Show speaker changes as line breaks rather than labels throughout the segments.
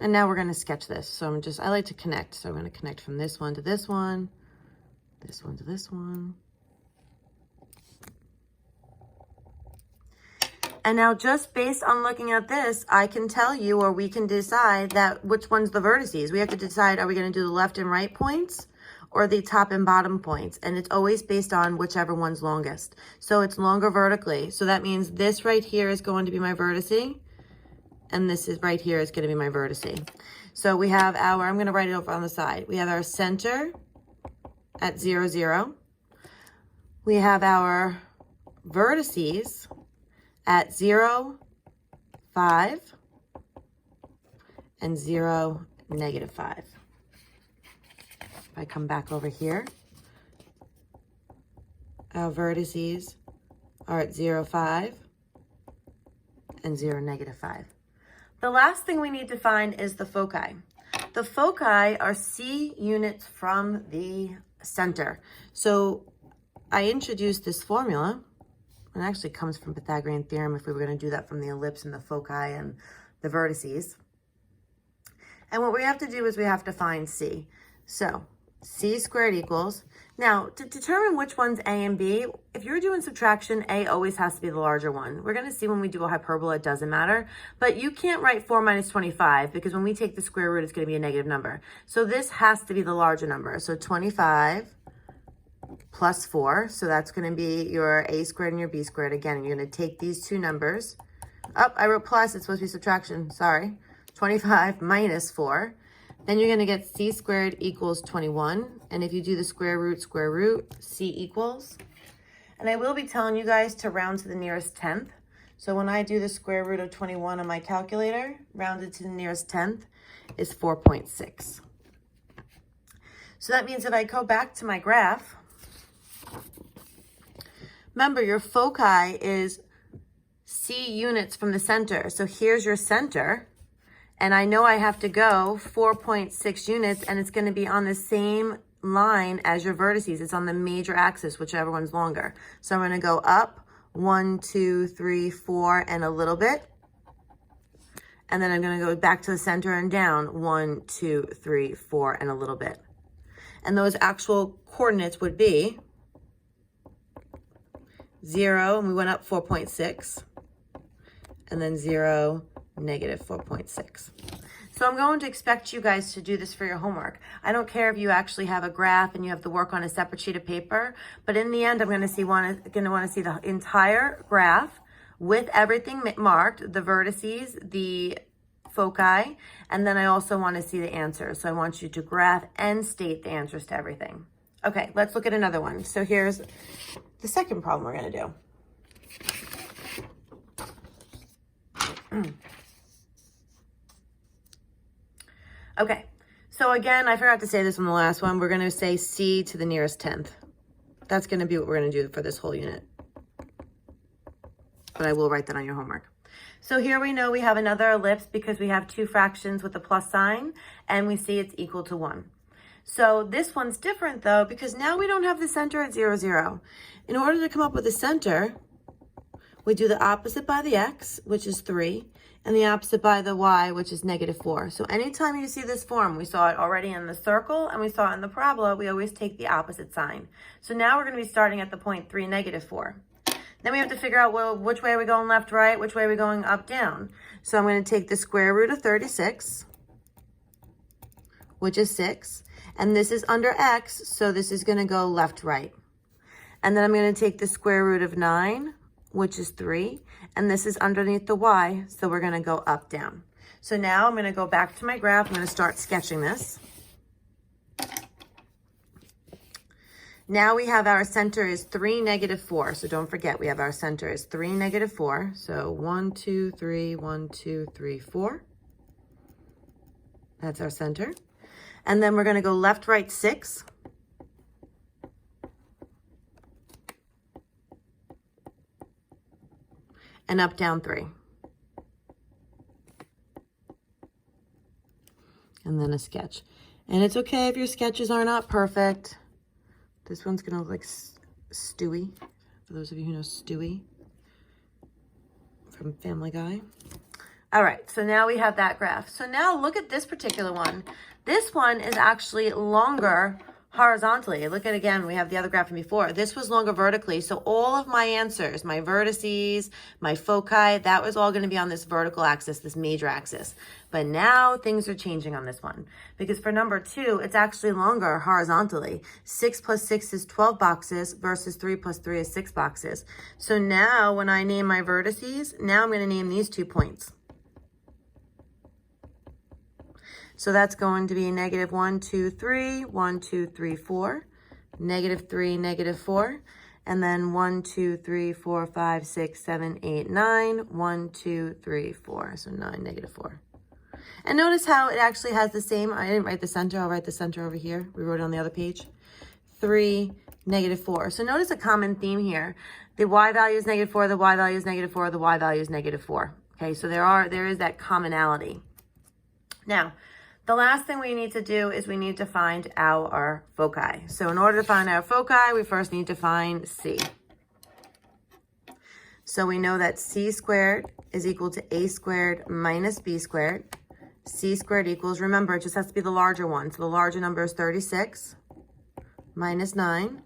And now we're going to sketch this. So I like to connect. So I'm going to connect from this one to this one to this one. And now just based on looking at this, I can tell you, or we can decide that which one's the vertices. We have to decide, are we going to do the left and right points or the top and bottom points? And it's always based on whichever one's longest. So it's longer vertically. So that means this right here is going to be my vertice. And this is right here is going to be my vertice. So we have our, I'm going to write it over on the side. We have our center at 0, 0. We have our vertices at 0, 5, and 0, -5. If I come back over here, our vertices are at 0, 5, and 0, -5. The last thing we need to find is the foci. The foci are C units from the center. So I introduced this formula. It actually comes from Pythagorean theorem if we were going to do that from the ellipse and the foci and the vertices. And what we have to do is we have to find C. So C squared equals, now to determine which one's A and B, if you're doing subtraction, A always has to be the larger one. We're going to see when we do a hyperbola, it doesn't matter. But you can't write 4 minus 25 because when we take the square root, it's going to be a negative number. So this has to be the larger number. So 25 plus 4, so that's going to be your A squared and your B squared. Again, you're going to take these two numbers. Oh, I wrote plus, it's supposed to be subtraction, sorry. 25 minus 4. Then you're going to get C squared equals 21. And if you do the square root, C equals. And I will be telling you guys to round to the nearest tenth. So when I do the square root of 21 on my calculator, rounded to the nearest tenth is 4.6. So that means if I go back to my graph, remember, your foci is C units from the center. So here's your center. And I know I have to go 4.6 units, and it's going to be on the same line as your vertices. It's on the major axis, whichever one's longer. So I'm going to go up 1, 2, 3, 4, and a little bit. And then I'm going to go back to the center and down 1, 2, 3, 4, and a little bit. And those actual coordinates would be 0, and we went up 4.6, and then 0, -4.6. So I'm going to expect you guys to do this for your homework. I don't care if you actually have a graph and you have to work on a separate sheet of paper, but in the end, I'm going to want to see the entire graph with everything marked, the vertices, the foci, and then I also want to see the answers. So I want you to graph and state the answers to everything. Okay, let's look at another one. So here's the second problem we're going to do. Okay, so again, I forgot to say this on the last one. We're going to say C to the nearest tenth. That's going to be what we're going to do for this whole unit. But I will write that on your homework. So here we know we have another ellipse because we have two fractions with a plus sign, and we see it's equal to 1. So this one's different though, because now we don't have the center at 0, 0. In order to come up with a center, we do the opposite by the x, which is 3, and the opposite by the y, which is -4. So anytime you see this form, we saw it already in the circle and we saw it in the parabola, we always take the opposite sign. So now we're going to be starting at the point 3, -4. Then we have to figure out, well, which way are we going left, right? Which way are we going up, down? So I'm going to take the square root of 36, which is 6. And this is under x, so this is going to go left, right. And then I'm going to take the square root of 9, which is 3. And this is underneath the y, so we're going to go up, down. So now I'm going to go back to my graph. I'm going to start sketching this. Now we have our center is 3, -4. So don't forget, we have our center is 3, -4. So 1, 2, 3, 1, 2, 3, 4. That's our center. And then we're going to go left, right, 6. And up, down, 3. And then a sketch. And it's okay if your sketches are not perfect. This one's going to look like Stewie, for those of you who know Stewie from Family Guy. All right, so now we have that graph. So now look at this particular one. This one is actually longer horizontally. Look at again, we have the other graph from before. This was longer vertically. So all of my answers, my vertices, my foci, that was all going to be on this vertical axis, this major axis. But now things are changing on this one because for number 2, it's actually longer horizontally. 6 plus 6 is 12 boxes versus 3 plus 3 is 6 boxes. So now when I name my vertices, now I'm going to name these 2 points. So that's going to be negative 1, 2, 3, 1, 2, 3, 4, negative 3, negative 4, and then 1, 2, 3, 4, 5, 6, 7, 8, 9, 1, 2, 3, 4. So 9, negative 4. And notice how it actually has the same, I didn't write the center, I'll write the center over here. We wrote it on the other page. 3, negative 4. So notice a common theme here. The y value is negative 4, the y value is negative 4, the y value is negative 4. Okay, so there is that commonality. Now, the last thing we need to do is we need to find our foci. So in order to find our foci, we first need to find C. So we know that C squared is equal to A squared minus B squared. C squared equals, remember, it just has to be the larger one. So the larger number is 36 minus 9.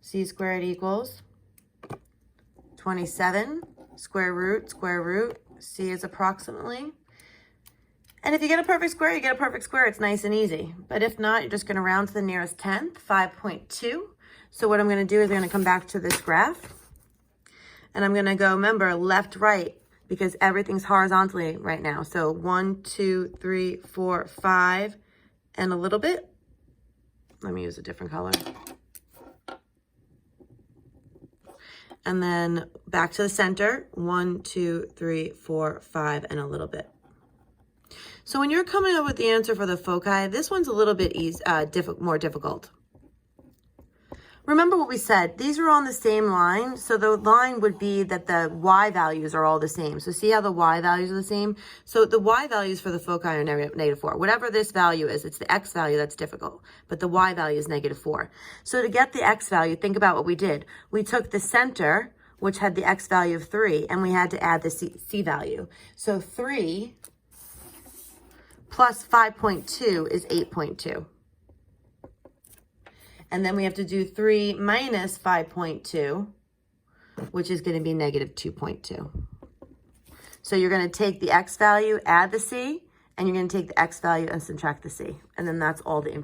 C squared equals 27, square root. C is approximately. And if you get a perfect square, you get a perfect square. It's nice and easy. But if not, you're just going to round to the nearest tenth, 5.2. So what I'm going to do is I'm going to come back to this graph. And I'm going to go, remember, left, right, because everything's horizontally right now. So 1, 2, 3, 4, 5, and a little bit. Let me use a different color. And then back to the center. 1, 2, 3, 4, 5, and a little bit. So when you're coming up with the answer for the foci, this one's a little bit more difficult. Remember what we said, these are on the same line. So the line would be that the y values are all the same. So see how the y values are the same? So the y values for the foci are negative 4. Whatever this value is, it's the x value that's difficult, but the y value is negative 4. So to get the x value, think about what we did. We took the center, which had the x value of 3, and we had to add the c value. So 3 plus 5.2 is 8.2. And then we have to do 3 minus 5.2, which is going to be negative 2.2. So you're going to take the x value, add the c, and you're going to take the x value and subtract the c. And then that's all the information.